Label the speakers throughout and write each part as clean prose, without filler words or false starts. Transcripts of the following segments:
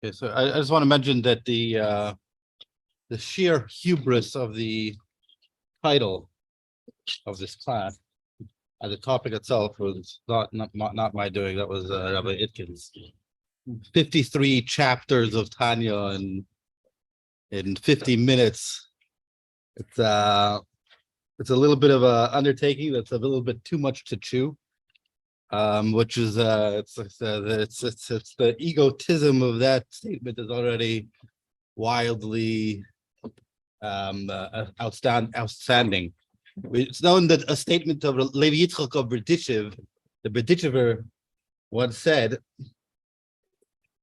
Speaker 1: Okay, so I just want to mention that the sheer hubris of the title of this class, the topic itself was not my doing. That was Rabbi Itkin's. 53 chapters of Tanya in 50 minutes. It's a little bit of a undertaking. That's a little bit too much to chew. Which is it's the egotism of that statement is already wildly outstanding. It's known that a statement of Levi Yitzchak of Berditchev, the Berditchever, once said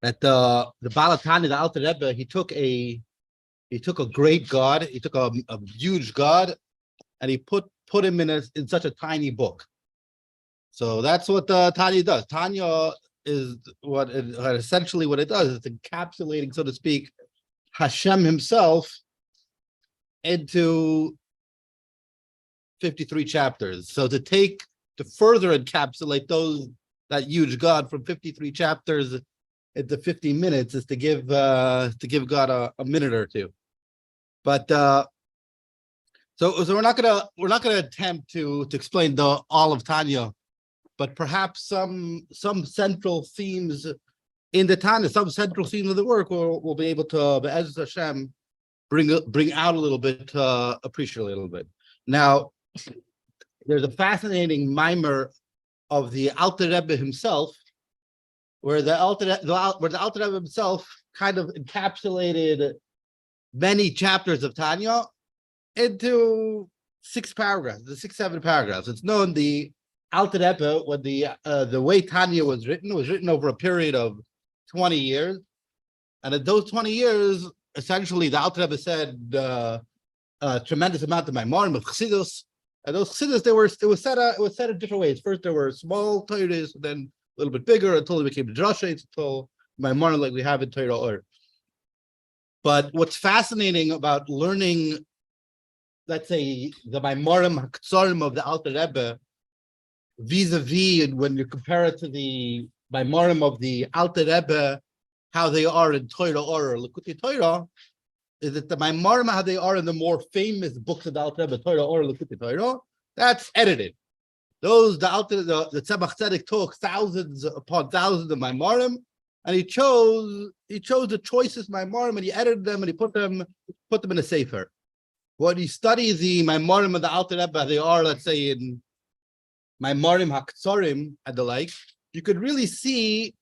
Speaker 1: that the Balatani, the Alter Rebbe, he took a great God, he took a huge God, and he put him in such a tiny book. So that's what Tanya does. Tanya is essentially what it does. It's encapsulating, so to speak, Hashem himself into 53 chapters. So to further encapsulate that huge God from 53 chapters into 50 minutes is to give God a minute or two. But so we're not gonna attempt to explain all of Tanya, but perhaps some central themes in the Tanya, some central themes of the work we'll be able to, Be'ez Hashem, bring out a little bit, appreciate a little bit. Now, there's a fascinating mimer of the Alter Rebbe himself, where the Alter Rebbe himself kind of encapsulated many chapters of Tanya into 6 paragraphs, 7 paragraphs. It's known the Alter Rebbe, when the way Tanya was written over a period of 20 years, and in those 20 years, essentially, the Alter Rebbe said a tremendous amount of Maimarim of Chassidus, and those Chassidus it was set in different ways. First, there were small Torahs, then a little bit bigger until they became drashes, until Maimarim like we have in Torah Or. But what's fascinating about learning, let's say, the Maimarim Hakatsarim of the Alter Rebbe, vis-a-vis, and when you compare it to the Maimarim of the Alter Rebbe, how they are in Torah or Likutei Torah, is that the Maimarim, how they are in the more famous books of the Alter Rebbe, Torah or Likutei Torah, that's edited. Those, the Tzemach Tzedek took thousands upon thousands of Maimarim, and he chose the choicest Maimarim, and he edited them, and he put them in a sefer. When you study the Maimarim of the Alter Rebbe, they are, let's say, in Maimarim Hakatsarim and the like, you could really see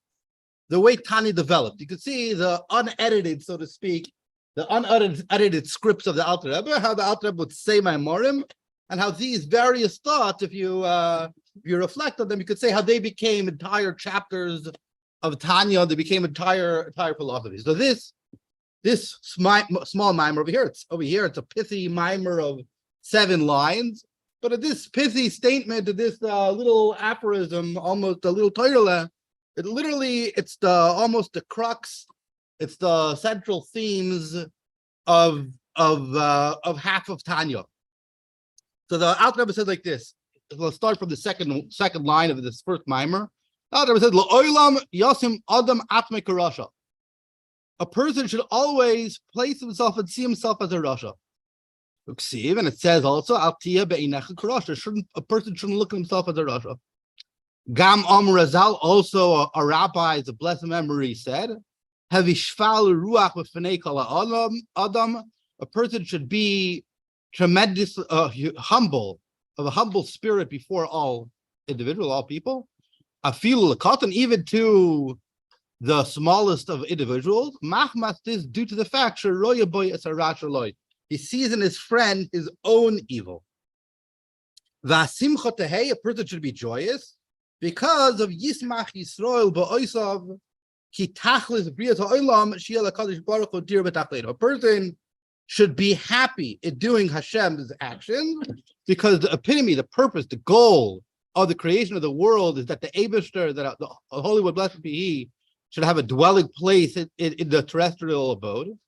Speaker 1: the way Tanya developed. You could see the unedited, so to speak, the unedited scripts of the Alter Rebbe, how the Alter Rebbe would say Maimarim, and how these various thoughts, if you reflect on them, you could say how they became entire chapters of Tanya, they became entire philosophies. So this small mimer over here, it's a pithy mimer of 7 lines. But at this pithy statement, to this little aphorism, almost a little Torah, it's almost the crux, it's the central themes of half of Tanya. So the Alter Rebbe says like this. Let's start from the second line of this first mimer. The Alter Rebbe says, "La'olam yasim adam atme karasha." A person should always place himself and see himself as a rasha. And it says also, a person shouldn't look at himself as a rasha. Gam Razal, also a rabbi, is a blessed memory, said, Adam, a person should be tremendous, humble, of a humble spirit before all people. Afilu l'katan, even to the smallest of individuals. Machmas is due to the fact sheroya boy es harashaloi. He sees in his friend his own evil. V'asimcha tehei, a person should be joyous because of Yismach Yisrael ba'oisav ki tachlis briyat ha'olam shiel hakadosh baruch hu dir b'tachleinu. A person should be happy in doing Hashem's actions because the epitome, the purpose, the goal of the creation of the world is that the Eibishter, that the Holy One, blessed be He, should have a dwelling place in the terrestrial abode.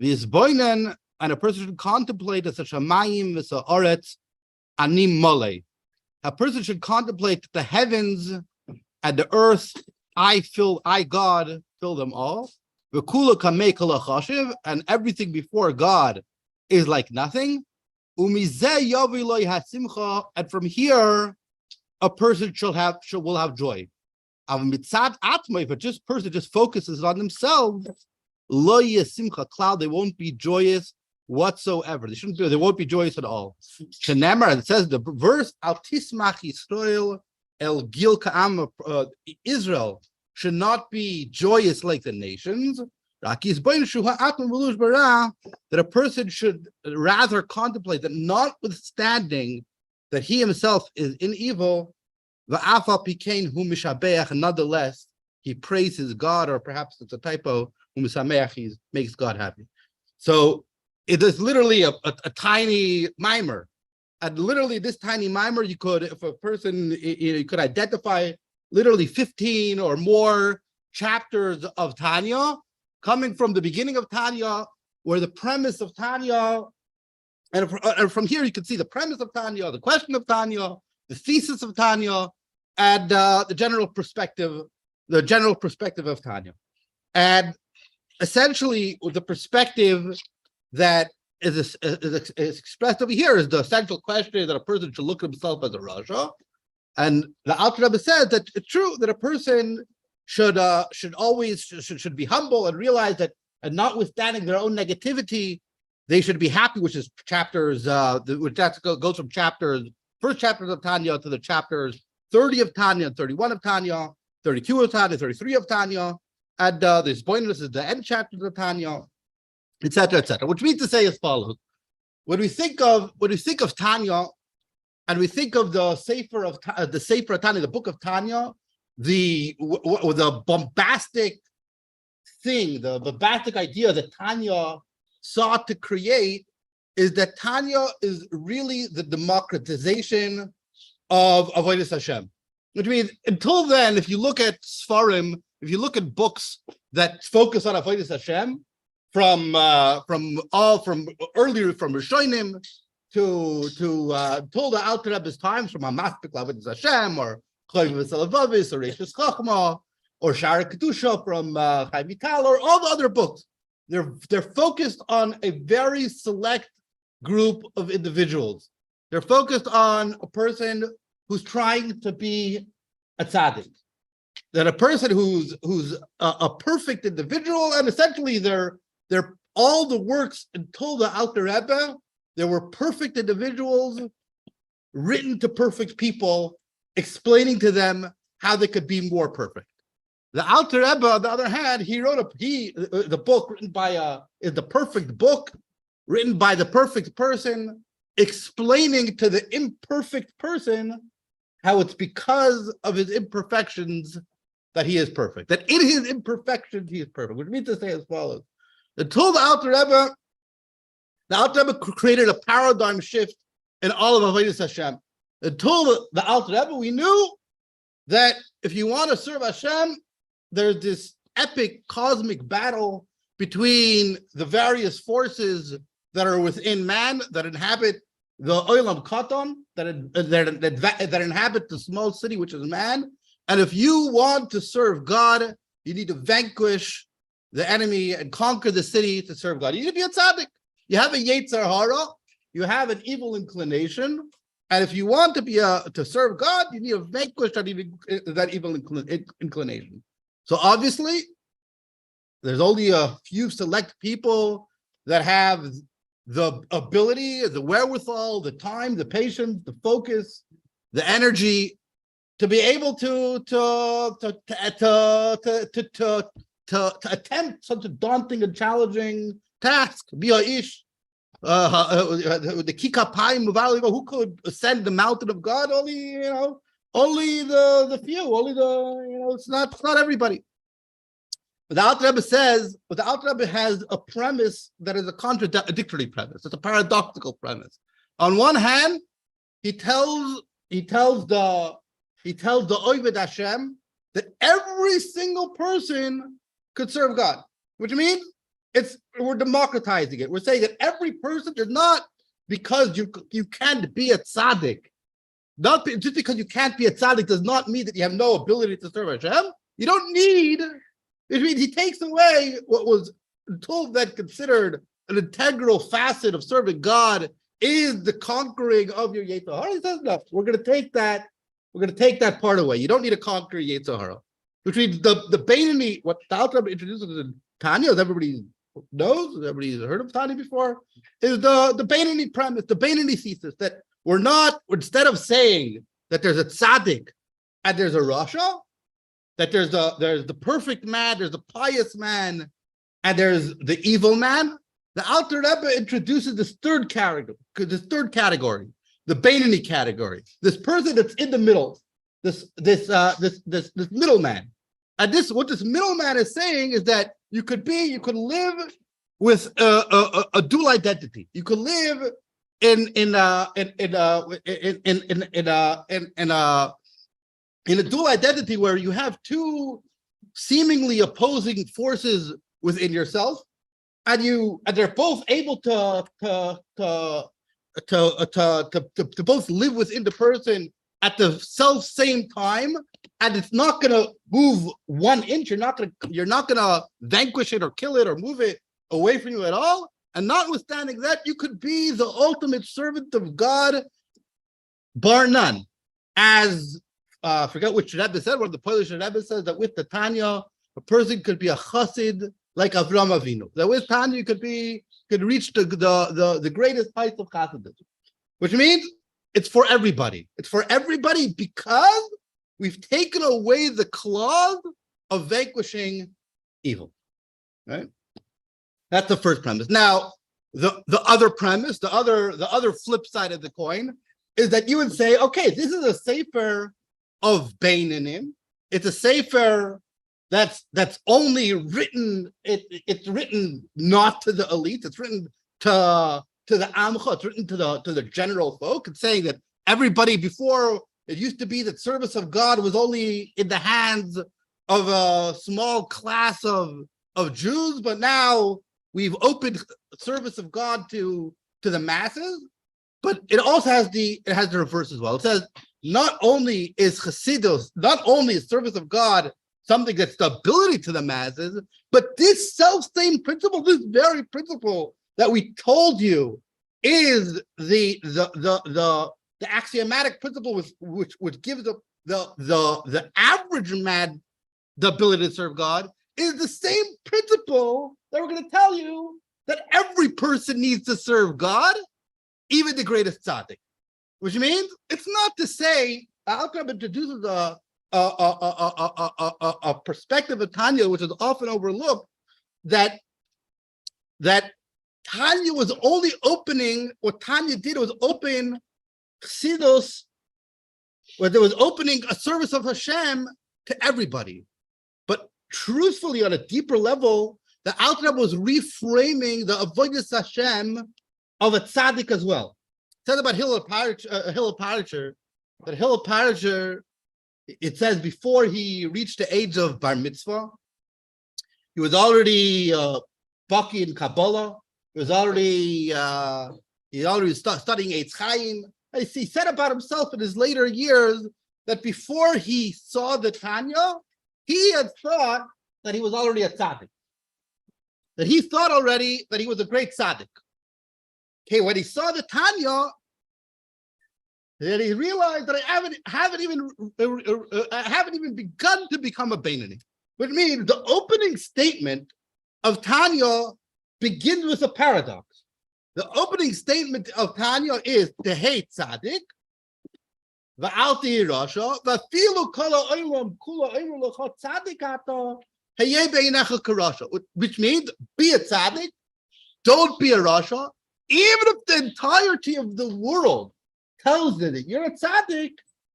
Speaker 1: V'yizboinen, and a person should contemplate as a shamayim v'sa oretz anim mole. A person should contemplate the heavens and the earth. I God, fill them all. and everything before God is like nothing. And from here, a person will have joy. If a person just focuses on themselves, they won't be joyous whatsoever. They won't be joyous at all. It says the verse, Israel should not be joyous like the nations. That a person should rather contemplate that, notwithstanding that he himself is in evil, nonetheless he praises God, or perhaps it's a typo, he makes God happy. So it is literally a tiny mimer. And literally this tiny mimer, you could identify literally 15 or more chapters of Tanya, coming from the beginning of Tanya, where the premise of Tanya, and from here you can see the premise of Tanya, the question of Tanya, the thesis of Tanya, and the general perspective of Tanya. And essentially, the perspective that is expressed over here is the essential question that a person should look at himself as a Rasha. And the Alter Rebbe says that it's true that a person should always be humble and realize that, and notwithstanding their own negativity, they should be happy, which is chapters, goes from first chapters of Tanya to the chapters 30 of Tanya, 31 of Tanya, 32 of Tanya, 33 of Tanya, and this pointless is the end chapters of Tanya, etc., etc. Which means to say as follows: when we think of Tanya, and we think of the Sefer of Tanya, the book of Tanya, the bombastic thing, the bombastic idea that Tanya sought to create is that Tanya is really the democratization of Avodas Hashem. Which means, until then, if you look at Sfarim, if you look at books that focus on Avodas Hashem, from Rishonim to the Alter Rebbe's times, from Hamaspik Avodas Hashem, or Choyv V'Salavavis, or Reishis Chachma, or Shara Kedusha from Chaim Vital, or all the other books, they're focused on a very select group of individuals. They're focused on a person who's trying to be a tzaddik, that a person who's a perfect individual, and essentially they're all the works until the Alter Rebbe, there were perfect individuals written to perfect people, explaining to them how they could be more perfect. The Alter Rebbe, on the other hand, he wrote the book written by is the perfect book, written by the perfect person, explaining to the imperfect person how it's because of his imperfections that he is perfect. That in his imperfections he is perfect. Which means to say as follows: until the Alter Rebbe created a paradigm shift in all of Avodas Hashem. Until the Alter Rebbe, we knew that if you want to serve Hashem, there's this epic cosmic battle between the various forces that are within man, that inhabit the Olam Katan, that inhabit the small city, which is man. And if you want to serve God, you need to vanquish the enemy and conquer the city to serve God. You need to be a tzaddik. You have a Yetzer Hara, you have an evil inclination, and if you want to serve God, you need to vanquish that evil inclination. So obviously, there's only a few select people that have the ability, the wherewithal, the time, the patience, the focus, the energy to be able to attempt such a daunting and challenging task. Be a ish, the kikapayim of Ali, who could ascend the mountain of God? Only the few. It's not everybody. But the Alter Rebbe says, but the Alter Rebbe has a premise that is a contradictory premise. It's a paradoxical premise. On one hand, he tells the Oved Hashem that every single person could serve God, which means we're democratizing it. We're saying that every person is not because you can't be a tzaddik. Just because you can't be a tzaddik does not mean that you have no ability to serve Hashem. You don't need Which means he takes away what was until then considered an integral facet of serving God is the conquering of your Yetzer Hara. He says, no, we're going to take that part away. You don't need to conquer Yetzer Hara. Which means the Beinoni, what the Alter Rebbe introduces in Tanya, as everybody knows, everybody's heard of Tanya before, is the Beinoni premise, the Beinoni thesis, that we're not, instead of saying that there's a tzaddik and there's a rasha, that there's the perfect man, there's the pious man, and there's the evil man. The Alter Rebbe introduces this third category, the Beinoni category, this person that's in the middle, this middleman. And what this middleman is saying is that you could live with a dual identity. You could live in a dual identity where you have two seemingly opposing forces within yourself, and they're both able to both live within the person at the same time, and it's not going to move 1 inch. You're not going to vanquish it or kill it or move it away from you at all. And notwithstanding that, you could be the ultimate servant of God, bar none. As I forget which Rebbe said, one of the Polish Rebbe says that with the Tanya, a person could be a chassid like Avram Avinu. That with Tanya, you could reach the greatest heights of chassidism, which means it's for everybody. It's for everybody because we've taken away the clause of vanquishing evil. Right? That's the first premise. Now, the other premise, the other flip side of the coin, is that you would say, okay, this is a sefer of Beinanim. It's a sefer that's only written. It's written not to the elite. It's written to the amcha. It's written to the general folk. It's saying that everybody before, it used to be that service of God was only in the hands of a small class of Jews, but now we've opened service of God to the masses. But it also has the reverse as well. It says not only is Chassidus, not only is service of God something that's the ability to the masses, but this self-same principle, this very principle that we told you is the axiomatic principle which gives the average man the ability to serve God, is the same principle that we're going to tell you that every person needs to serve God, even the greatest tzaddik. Which means it's not to say Alter Rebbe introduces a perspective of Tanya which is often overlooked, that Tanya was only opening. What Tanya did was open Chassidus, where there was opening a service of Hashem to everybody. But truthfully, on a deeper level, the Alter Rebbe was reframing the avodas Hashem of a tzaddik as well. It says about Hillel Parisher, that Hillel Parisher, it says before he reached the age of bar mitzvah, he was already baki in Kabbalah. He was already studying Eitz Chaim. He said about himself in his later years that before he saw the Tanya, he had thought that he was already a tzaddik. That he thought already that he was a great tzaddik. Okay, when he saw the Tanya, then he realized that I haven't even begun to become a Beinoni. Which means the opening statement of Tanya begins with a paradox. The opening statement of Tanya is to hate tzaddik, v'al tihi rasha, v'afilu kol ha'olam kula omer lecha tzaddik ata, hayeh beinecha k'rasha. Which means be a tzaddik, don't be a rasha. Even if the entirety of the world tells you that you're a tzaddik,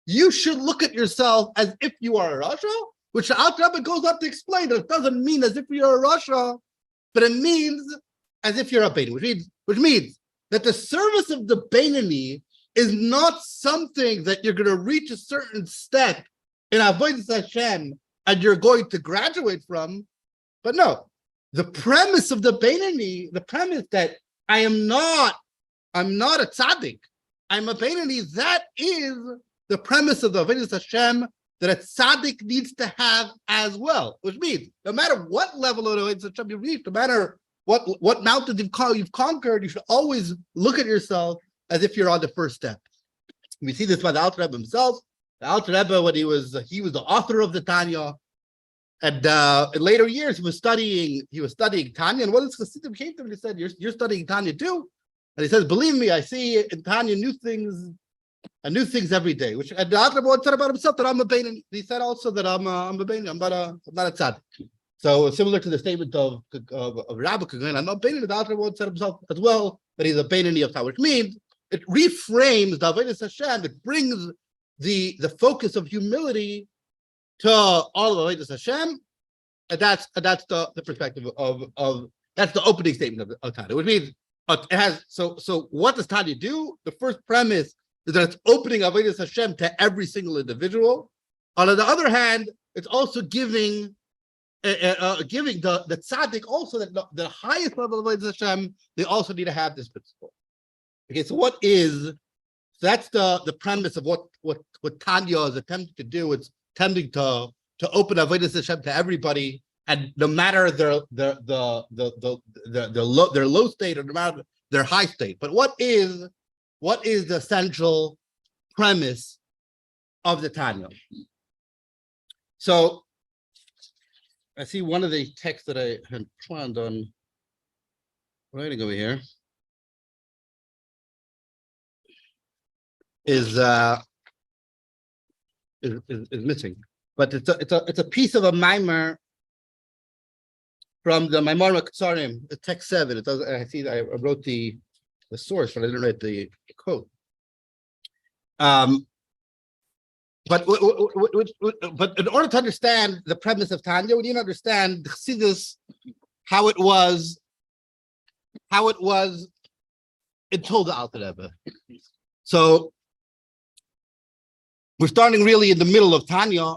Speaker 1: you should look at yourself as if you are a rasha, which the Alter Rebbe goes up to explain that it doesn't mean as if you're a rasha, but it means as if you're a Beinoni, which means that the service of the Beinoni is not something that you're going to reach a certain step in avodas Hashem and you're going to graduate from, but no, the premise of the Beinoni, the premise that I'm not a tzaddik, I'm a Beinoni, that is the premise of the avodas Hashem that a tzaddik needs to have as well, which means no matter what level of Avodas Hashem you reach, no matter what mountain you've conquered, you should always look at yourself as if you're on the first step. We see this by the Alter Rebbe himself. The Alter Rebbe, when he was the author of the Tanya, and in later years he was studying Tanya. And one of his Chassidim came to him and he said, "You're studying Tanya too?" And he says, "Believe me, I see in Tanya new things every day." Which and the Alter Rebbe said about himself that I'm a Beinani. He said also that I'm a Beinani. I'm not a tzaddik. So similar to the statement of Rabbi Kagan, I'm not Beinani. The Alter Rebbe said himself as well that he's a Beinani of Tanya, which means it reframes the Avodas Hashem. It brings the focus of humility to all of Avodas Hashem, and that's the perspective of that's the opening statement of Tanya, which means it has. So what does Tanya do? The first premise is that it's opening Avodas Hashem to every single individual. On the other hand, it's also giving the tzaddik also that the highest level of Avodas Hashem, they also need to have this principle. Okay, so that's the premise of what Tanya is attempting to do. It's attempting to open Avodas Hashem to everybody, and no matter their low state or no matter their high state. But what is the central premise of the Tanya? So I see one of the texts that I had planned on writing over here is missing, but it's a piece of a mimer from the Maimar Ketzarim, text 7. It does. I see. I wrote the source, but I didn't write the quote. But in order to understand the premise of Tanya, we need to understand the Chassidus, how it was until the Alter Rebbe. So we're starting really in the middle of Tanya,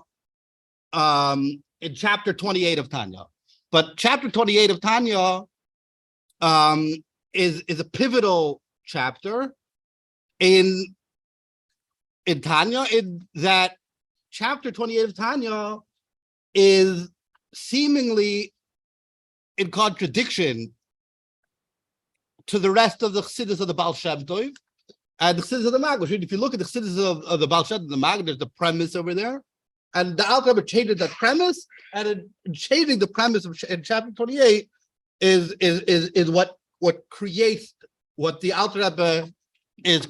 Speaker 1: in chapter 28 of Tanya. But chapter 28 of Tanya is a pivotal chapter in Tanya, in that chapter 28 of Tanya is seemingly in contradiction to the rest of the Chassidus of the Baal Shem Tov and the Chassidus of the Maggid. If you look at the Chassidus of the Baal Shem Tov and the Maggid, there's the premise over there. And the Alter Rebbe changed that premise, and in changing the premise in chapter 28 is what creates what the Alter Rebbe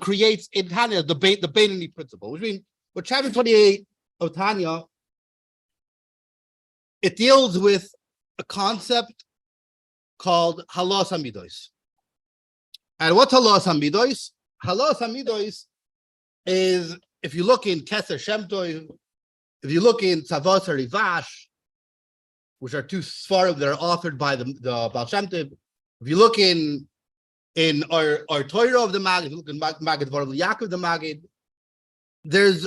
Speaker 1: creates in Tanya, the Beinani principle, which means what chapter 28 of Tanya, it deals with a concept called halos hamidos. And what's halos hamidos? Halos hamidos is, if you look in Keser Shem Tov, if you look in Tzavos Rivash, which are two svarim that are authored by the Baal Shem Tov, if you look in our Torah of the Maggid, if you look in Maggid Dvar Yaakov the Maggid, there's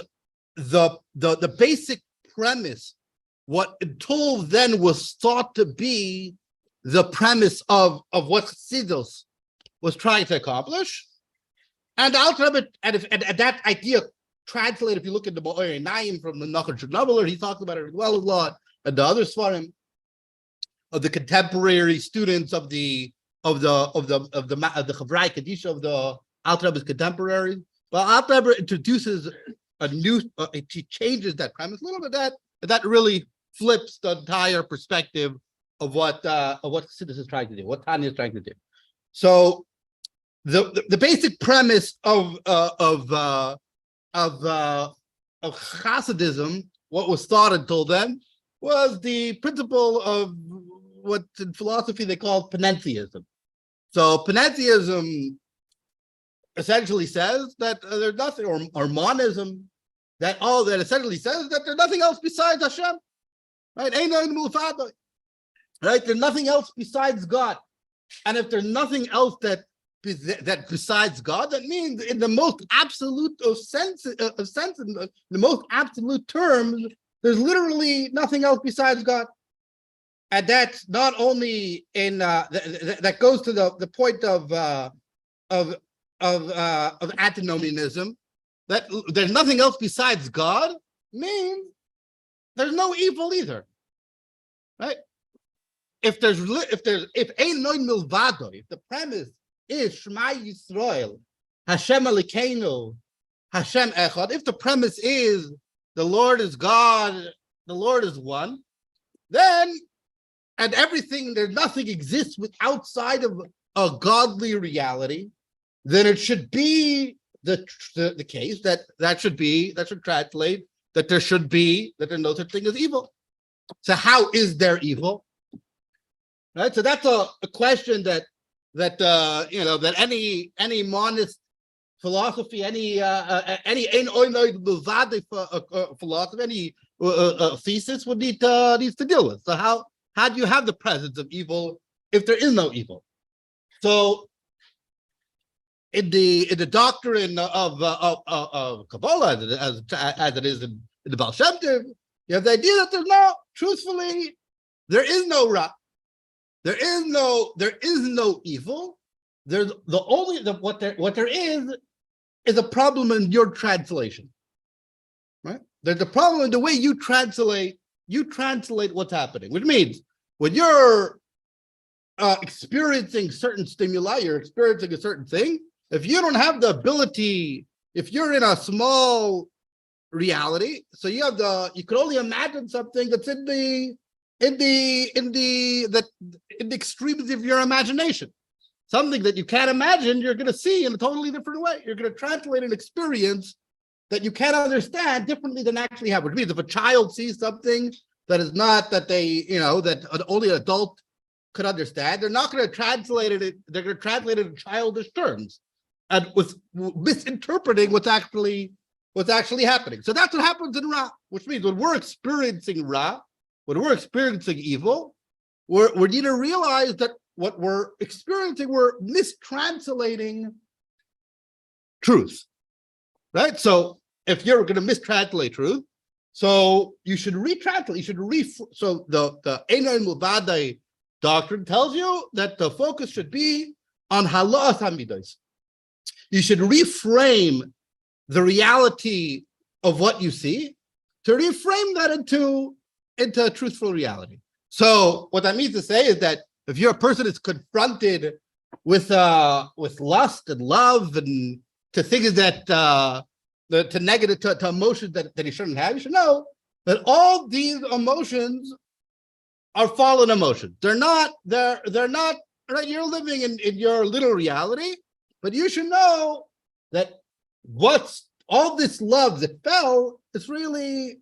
Speaker 1: the basic premise, what until then was thought to be the premise of what Chassidus was trying to accomplish. And ultimately, and that idea translated, if you look at the Ba'or Naim from the Nachar Chernobyl, he talks about it as well a lot, and the other svarim of the contemporary students of the Chavrai Kadisha of the Alter Rebbe's contemporary. But Alter Rebbe introduces a new, he changes that premise a little bit. That really flips the entire perspective of what Chassidus is trying to do, what Tanya is trying to do. So the basic premise of Hasidism, what was thought until then, was the principle of what in philosophy they call panentheism. So panentheism essentially says that there's nothing, or monism, that essentially says that there's nothing else besides Hashem, right? Right? There's nothing else besides God, and if there's nothing else that besides God, that means in the most absolute of sense, in the most absolute terms, there's literally nothing else besides God. And that's not only in that goes to the point of antinomianism, that there's nothing else besides God means there's no evil either, right? If ein noin milvado, if the premise is Shema Yisrael, Hashem Elokeinu, Hashem Echad, if the premise is the Lord is God, the Lord is one, then, and everything, there's nothing exists outside of a godly reality, then it should be the case that should translate that there's no such thing as evil. So how is there evil? Right. So that's a question that any monist philosophy, any philosophy, any thesis would needs to deal with. So how do you have the presence of evil if there is no evil? So in the doctrine of Kabbalah, as it is in the Baal Shem Tov, you have the idea that there is no Ra. There is no evil. There's what there is a problem in your translation, right? There's a problem in the way you translate what's happening, which means when you're experiencing certain stimuli, you're experiencing a certain thing. If you don't have the ability, if you're in a small reality, so you can only imagine something that's in the extremes of your imagination. Something that you can't imagine, you're going to see in a totally different way. You're going to translate an experience that you can't understand differently than actually happened. Which means if a child sees something that is not that that only an adult could understand, they're not going to translate it. They're going to translate it in childish terms, and with misinterpreting what's actually happening. So that's what happens in Ra, which means when we're experiencing Ra, when we're experiencing evil, we need to realize that what we're experiencing, we're mistranslating truth, right? So if you're going to mistranslate truth, so you should retranslate. So the Ein Milvadai doctrine tells you that the focus should be on halas hamidos. You should reframe the reality of what you see to reframe that into a truthful reality. So what that means to say is that if you're a person that's confronted with lust and love and to things that to emotions that you shouldn't have, you should know that all these emotions are fallen emotions. They're not right. You're living in your little reality, but you should know that what's all this love that fell, it's Avodah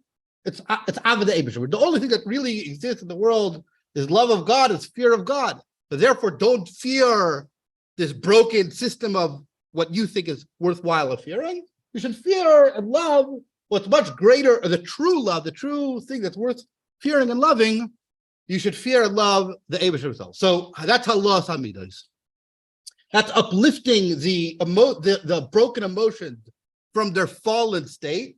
Speaker 1: Eibusher. The only thing that really exists in the world is love of God, is fear of God. So therefore, don't fear this broken system of what you think is worthwhile of fearing. You should fear and love what's much greater, or the true love, the true thing that's worth fearing and loving. You should fear and love the Eibusher himself. So that's halas hamidos. That's uplifting the broken emotions from their fallen state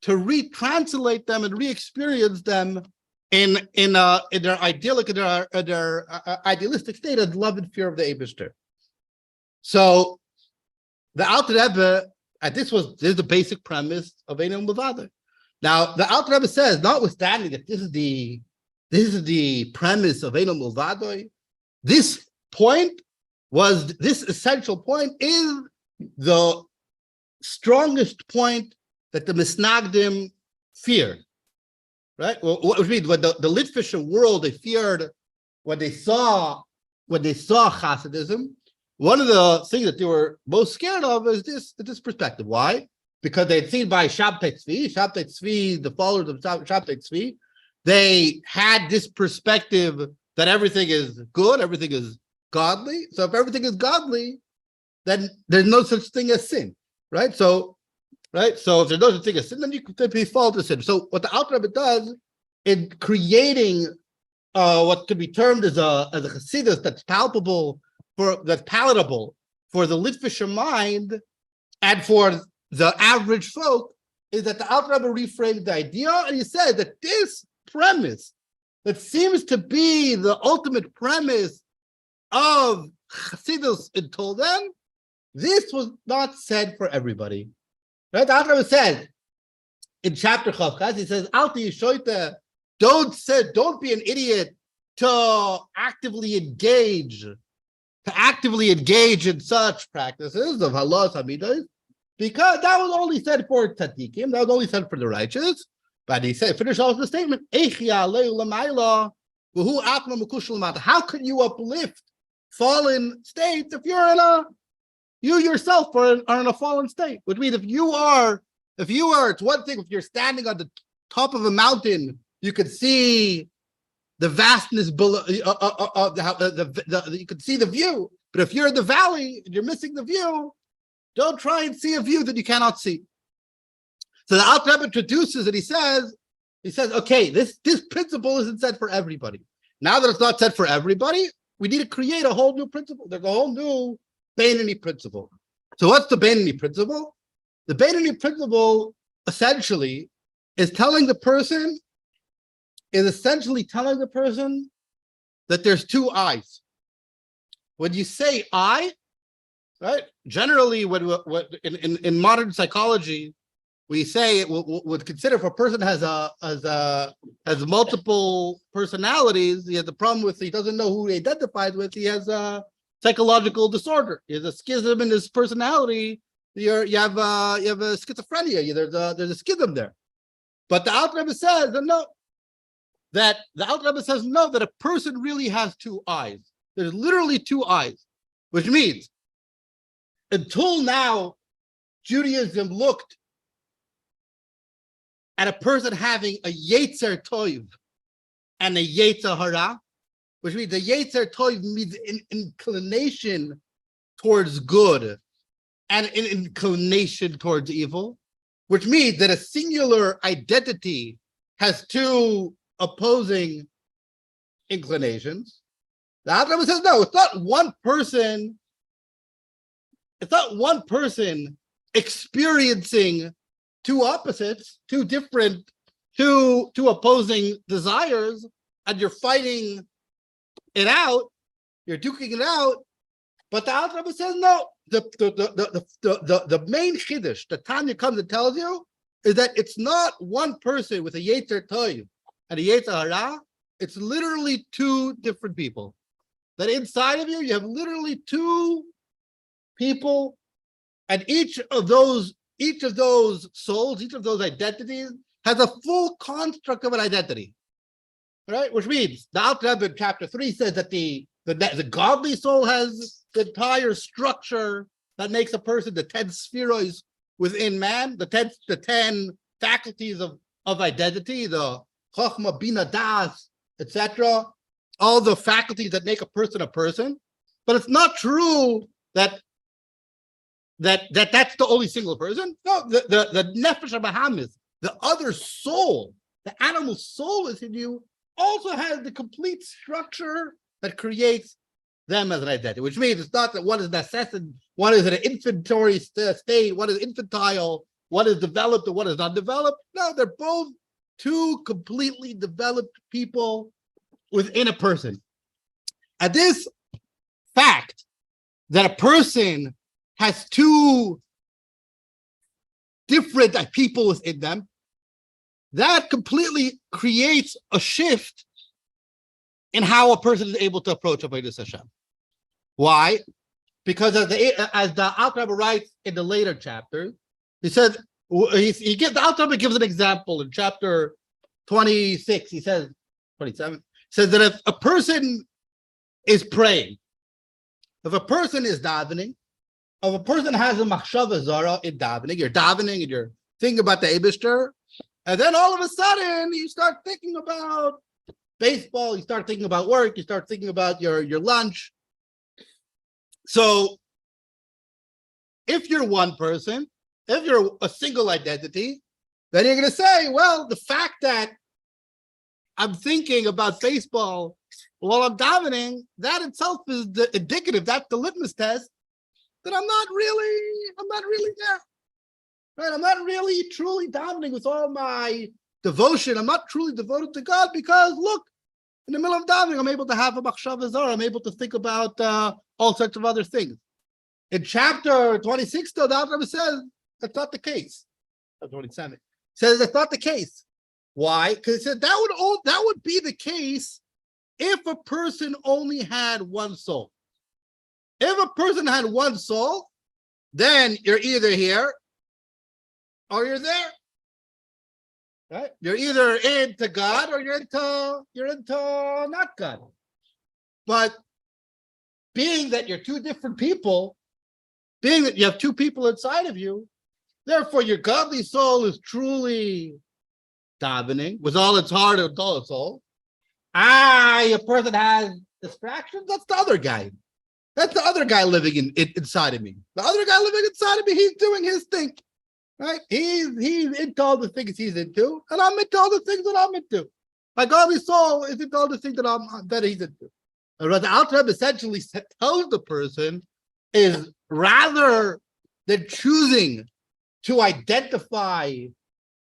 Speaker 1: to retranslate them and re-experience them in their idyllic, their idealistic state of love and fear of the Eibusher. So the Alter Rebbe, this is the basic premise of Ein Milvado. Now the Alter Rebbe says, notwithstanding that this is the premise of Ein Milvado, this essential point is the strongest point that the Misnagdim feared, right? Well, what would mean when the Litvische world, they feared when they saw Hasidism. One of the things that they were most scared of is this perspective. Why? Because they had seen by Shabtai Tzvi, the followers of Shabtai Tzvi, they had this perspective that everything is good, everything is godly. So if everything is godly, then there's no such thing as sin, right? So if there's no such thing as sin, then you could fall to sin. So what the Alter Rebbe does in creating what could be termed as a chassidus that's palatable for the Litvische mind and for the average folk, is that the Alter Rebbe reframed the idea, and he said that this premise that seems to be the ultimate premise of chassidus until then, this was not said for everybody. Right? The Alter Rebbe said, in chapter Chavchaz, he says, "Alti Yishoita, don't be an idiot to actively engage in such practices of halas hamidas, because that was only said for tzaddikim, that was only said for the righteous." But he said, finish off the statement, how can you uplift fallen states if you yourself are in a fallen state? Which means if you are, it's one thing if you're standing on the top of a mountain, you could see the vastness below, you could see the view. But if you're in the valley and you're missing the view, don't try and see a view that you cannot see. So the Alter Rebbe introduces and he says, okay, this principle isn't said for everybody. Now that it's not said for everybody, we need to create a whole new principle. There's a whole new Beinoni principle. So what's the Beinoni principle? The Beinoni principle essentially is telling the person that there's two eyes. When you say I, right? Generally, in modern psychology, we say it would consider if a person has multiple personalities. He has the problem with he doesn't know who he identifies with. He has a psychological disorder. He has a schism in his personality. You have a schizophrenia. There's a schism there. But the Alter Rebbe says that a person really has two eyes. There's literally two eyes, which means until now, Judaism looked at a person having a Yetzer Tov and a Yetzer Hara, which means the Yetzer Tov means an inclination towards good and an inclination towards evil, which means that a singular identity has two opposing inclinations. The Alter Rebbe says, no, it's not one person experiencing two opposites, two opposing desires, and you're fighting it out, you're duking it out. But the Alter Rebbe says no. The main chiddush that Tanya comes and tells you is that it's not one person with a Yetzer Tov and a Yetzer Hara. It's literally two different people. That inside of you have literally two people, and each of those souls, each of those identities has a full construct of an identity, right? Which means the Alter Rebbe in chapter 3 says that the godly soul has the entire structure that makes a person, the 10 spheroids within man, the 10 faculties of identity, the Chochmah, Bina, Das, etc., all the faculties that make a person. But it's not true that that's the only single person. No, the nefesh habahamis, the other soul, the animal soul is in you, also has the complete structure that creates them as an identity, which means it's not that one is necessary, one is in an infantory state, one is infantile, one is developed and one is not developed. No, they're both two completely developed people within a person. And this fact that a person has two different people within them, that completely creates a shift in how a person is able to approach Avodas Hashem. Why? Because as the Alter Rebbe writes in the later chapters, he says the Alter Rebbe gives an example in chapter 26. He says 27. Says that if a person is praying, if a person is davening, if a person has a machshava zara in davening, you're davening and you're thinking about the Eibishter, and then all of a sudden you start thinking about baseball, you start thinking about work, you start thinking about your lunch. So if you're one person, if you're a single identity, then you're going to say, well, the fact that I'm thinking about baseball while I'm davening, that itself is the indicative, that's the litmus test that I'm not really there. Right? I'm not really truly davening with all my devotion. I'm not truly devoted to God because look, in the middle of davening, I'm able to have a machshava zara. I'm able to think about all sorts of other things. In chapter 26, though, the Alter Rebbe says that's not the case. 27. says that's not the case. Why? Because it said that would be the case if a person only had one soul. If a person had one soul, then you're either here or you're there. Right? You're either into God or you're into not God. But being that you're two different people, being that you have two people inside of you, therefore your godly soul is truly davening with all its heart and all its soul. A person has distractions. That's the other guy. That's the other guy living inside of me. The other guy living inside of me, he's doing his thing, right? He's into all the things he's into, and I'm into all the things that I'm into. My godly soul is into all the things that he's into. And what the Alter Rebbe essentially tells the person is rather than choosing to identify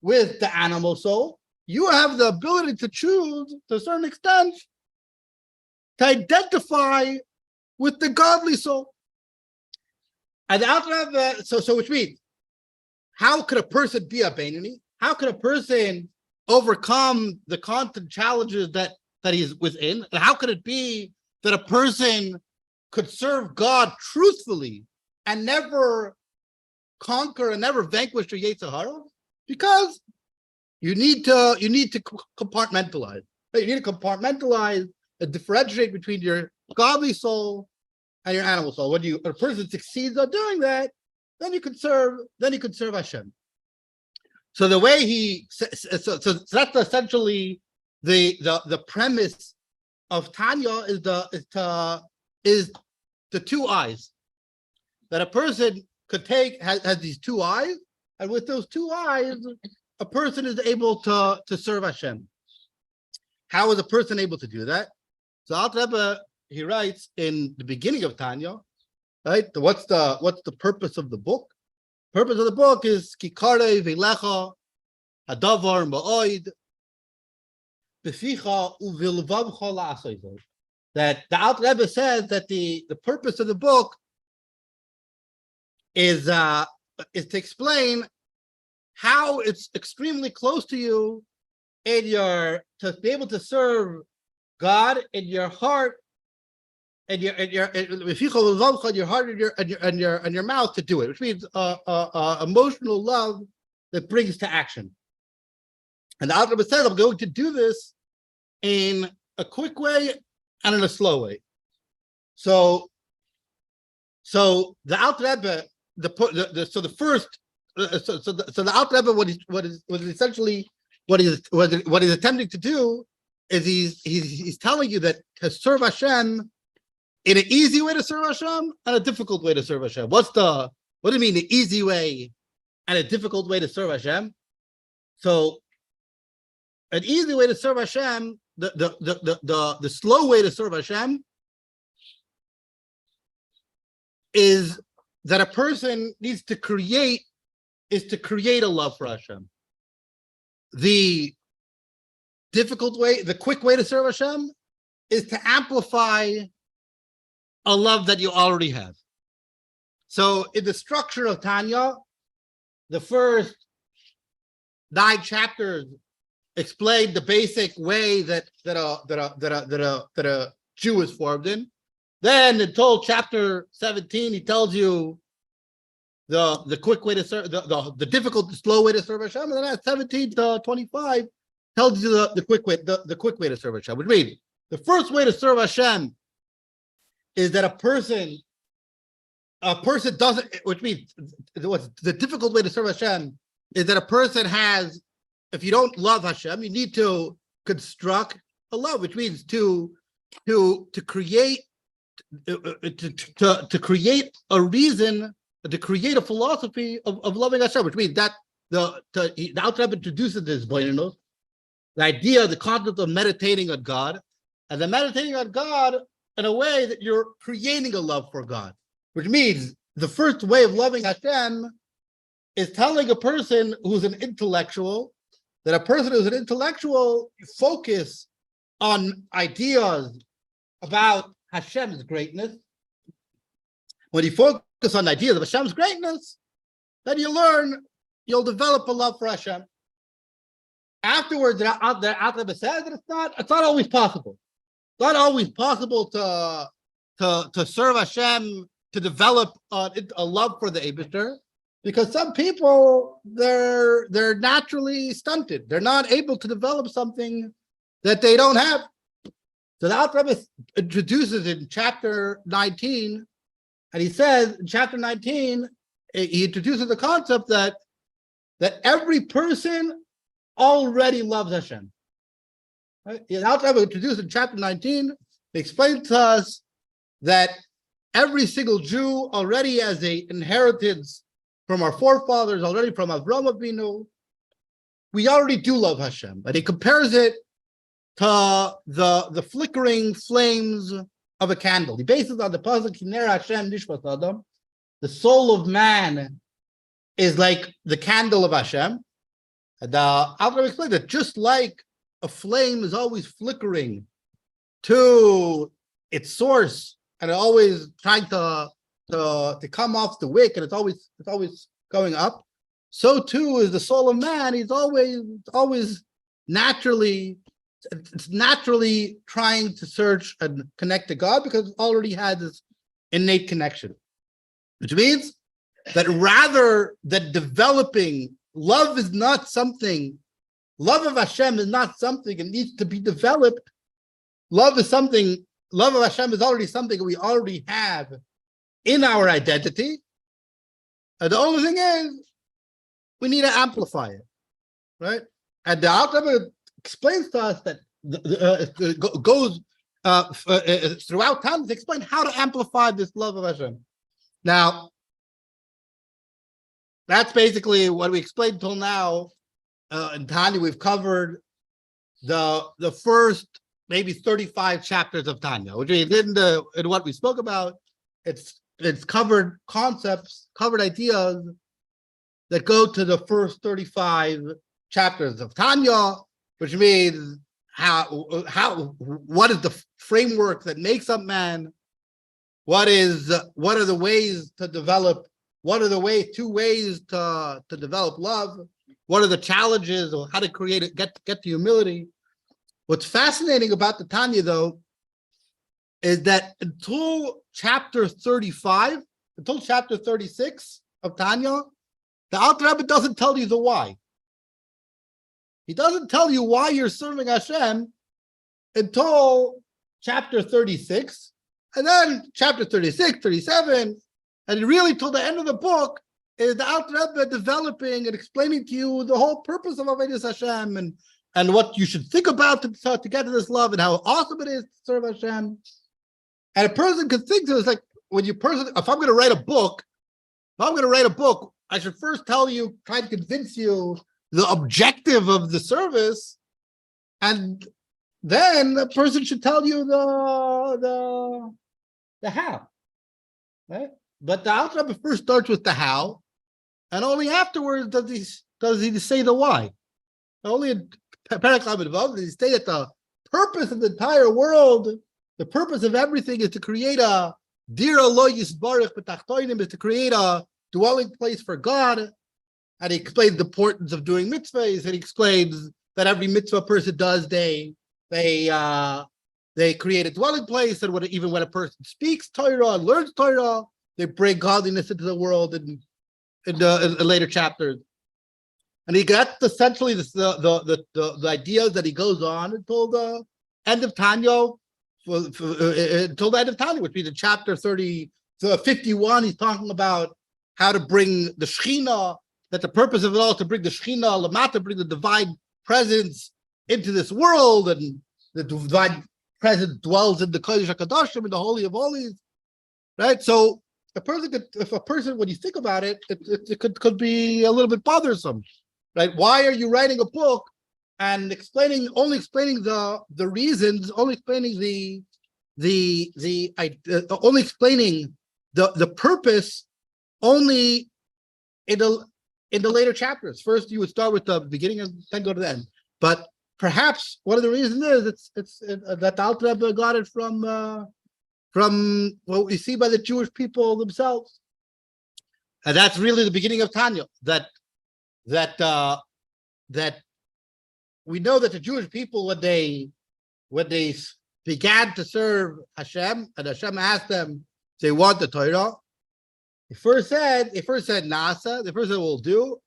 Speaker 1: with the animal soul, you have the ability to choose, to a certain extent, to identify with the godly soul. And the Alter Rebbe, so which means, how could a person be a Beinoni? How could a person overcome the constant challenges that he's within? And how could it be that a person could serve God truthfully and never conquer and never vanquish the Yetzer Hara? Because you need to compartmentalize. You need to compartmentalize and differentiate between your godly soul and your animal soul. When a person succeeds on doing that, then you can serve Hashem. So the way so that's essentially the premise of Tanya is the two eyes that a person could take has these two eyes, and with those two eyes, a person is able to serve Hashem. How is a person able to do that? So Alter Rebbe, he writes in the beginning of Tanya, right? What's the purpose of the book? Purpose of the book is Kikare Velecha Hadavar Ma'oid Beficha Uvilvavcha La'asayzot. That the Alter Rebbe says that the purpose of the book is to explain how it's extremely close to you to be able to serve God in your heart and your heart and your mouth to do it, which means emotional love that brings to action. And the Alter Rebbe says, I'm going to do this in a quick way and in a slow way. So the Alter Rebbe, the Alter Rebbe, what he's attempting to do is he's telling you that to serve Hashem in an easy way to serve Hashem and a difficult way to serve Hashem. What do you mean, an easy way and a difficult way to serve Hashem? So, an easy way to serve Hashem, the slow way to serve Hashem, is that a person needs to create a love for Hashem. The difficult way, the quick way to serve Hashem, is to amplify a love that you already have. So in the structure of Tanya, the first 9 chapters explain the basic way that a Jew is formed in. Then until chapter 17, he tells you the quick way to serve, the difficult, slow way to serve Hashem, and then at 17 to 25 tells you the quick way to serve Hashem. Which means the first way to serve Hashem is that a person doesn't. Which means what's the difficult way to serve Hashem is that a person has. If you don't love Hashem, you need to construct a love, which means to create to create a reason, to create a philosophy of loving Hashem, which means that the Alter Rebbe introduces this the idea, the concept of meditating on God, and then meditating on God in a way that you're creating a love for God, which means the first way of loving Hashem is telling a person who's an intellectual that a person who's an intellectual focus on ideas about Hashem's greatness. When you focus on ideas of Hashem's greatness, then you'll develop a love for Hashem. afterwards, the Alter Rebbe says that it's not always possible. It's not always possible to serve Hashem, to develop a love for the Eibishter, because some people they're naturally stunted. They're not able to develop something that they don't have. So the Alter Rebbe introduces in chapter 19, and he says in chapter 19, he introduces the concept that every person already loves Hashem. Right? The Alter Rebbe introduced in chapter 19, he explained to us that every single Jew already has an inheritance from our forefathers, already from Avraham Avinu. We already do love Hashem, but he compares it to the flickering flames of a candle. He bases it on the pasuk Kiner Hashem Nishmas Adam. The soul of man is like the candle of Hashem. And I'll explain that just like a flame is always flickering to its source and always trying to come off the wick, and it's always going up, so too is the soul of man. He's always naturally trying to search and connect to God because it already had this innate connection. Which means that rather than developing, love of Hashem is not something, it needs to be developed. Love of Hashem is already something we already have in our identity. And the only thing is, we need to amplify it, right? And the Alter Rebbe explains to us that goes throughout time to explain how to amplify this love of Hashem. Now, that's basically what we explained till now. In Tanya, we've covered the first maybe 35 chapters of Tanya, which we did in what we spoke about. It's covered concepts, covered ideas that go to the first 35 chapters of Tanya, which means what is the framework that makes up man? What are the ways to develop? What are the two ways to develop love? What are the challenges, or how to create it, get to humility? What's fascinating about the Tanya, though, is that until chapter 35, until chapter 36 of Tanya, the Alter Rebbe doesn't tell you the why. He doesn't tell you why you're serving Hashem until chapter 36, and then chapter 36, 37, and really till the end of the book is the Alter Rebbe developing and explaining to you the whole purpose of Avodas Hashem and what you should think about to get to this love and how awesome it is to serve Hashem. And a person could think to us like, if I'm going to write a book, I should first try to convince you the objective of the service, and then a person should tell you the how, right? But the Alter Rebbe first starts with the how, and only afterwards does he say the why. Only in Perek Lamed Vav does he say that the purpose of the entire world, the purpose of everything, is to create a dira lo yisbarach b'tachtonim, is to create a dwelling place for God. And he explains the importance of doing mitzvahs, and he explains that every mitzvah person does, they create a dwelling place, and even when a person speaks Torah and learns Torah, they bring godliness into the world in later chapters. And he got essentially the ideas that he goes on until the end of Tanya, until the end of Tanya, which means in chapter 51, he's talking about how to bring the Shekhinah, that the purpose of it all is to bring the Shekhinah, Lamata, bring the divine presence into this world, and the divine presence dwells in the Kodesh HaKadoshim, in the Holy of Holies, right? So if a person, when you think about it, it could be a little bit bothersome, right? Why are you writing a book and only explaining the reasons, only explaining only explaining the purpose only in the later chapters? First, you would start with the beginning and then go to the end. But perhaps one of the reasons is it's that the Alter Rebbe got it from what we see by the Jewish people themselves, and that's really the beginning of Tanya. That we know that the Jewish people, when they began to serve Hashem, and Hashem asked them if they want the Torah, they first said Nasa, they first said we'll do,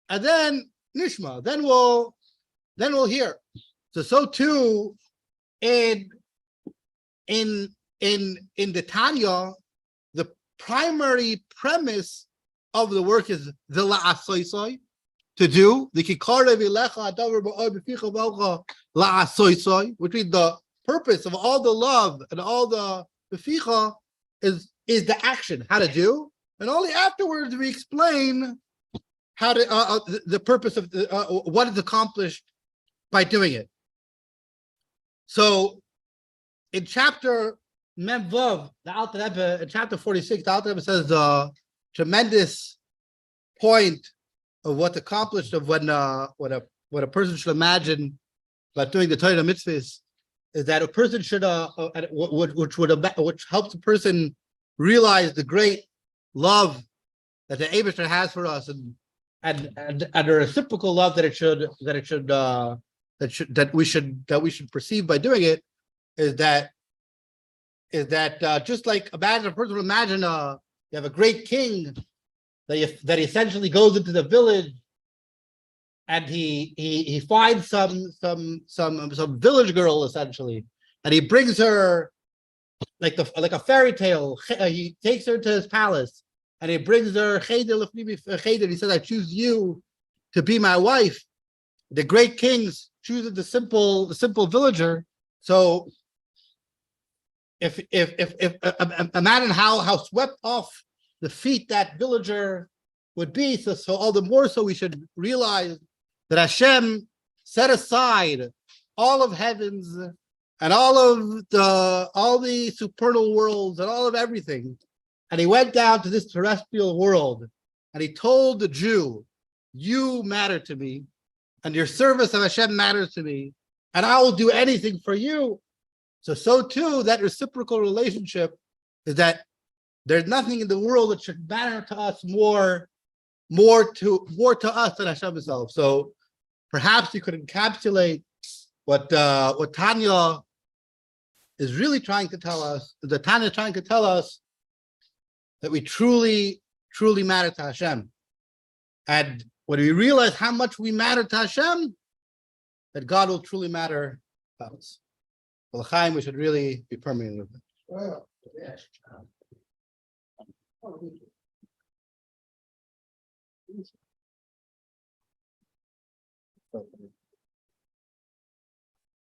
Speaker 1: and then Nishma, then we'll hear. So too in the Tanya, the primary premise of the work is the la'asoisoi, to do the kikare vilecha adavar ba'od b'ficha v'alcha la'asoisoi, which means the purpose of all the love and all the b'ficha is the action, how to do, and only afterwards we explain how to the purpose of what is accomplished by doing it. So in chapter Mem Vav, the Alter Rebbe, in chapter 46, the Alter Rebbe says the tremendous point of what's accomplished of what a person should imagine about doing the Torah mitzvahs is that a person should which helps a person realize the great love that the Eibusher has for us and a reciprocal love that we should perceive by doing it is that just like imagine a person would imagine you have a great king that essentially goes into the village and he finds some village girl essentially, and he brings her like a fairy tale. He takes her to his palace and he brings her cheder. He says, "I choose you to be my wife." The great kings chooses the simple villager. So if imagine how swept off the feet that villager would be, so all the more so we should realize that Hashem set aside all of heavens and all the supernal worlds and all of everything, and he went down to this terrestrial world and he told the Jew, "You matter to me, and your service of Hashem matters to me, and I will do anything for you." So too, that reciprocal relationship is that there's nothing in the world that should matter to us more to us than Hashem himself. So perhaps you could encapsulate what Tanya is really trying to tell us. The Tanya is trying to tell us that we truly matter to Hashem, and when we realize how much we matter to Hashem, that God will truly matter to us. Well, Chaim, we should really be permeating with it. Well, yes.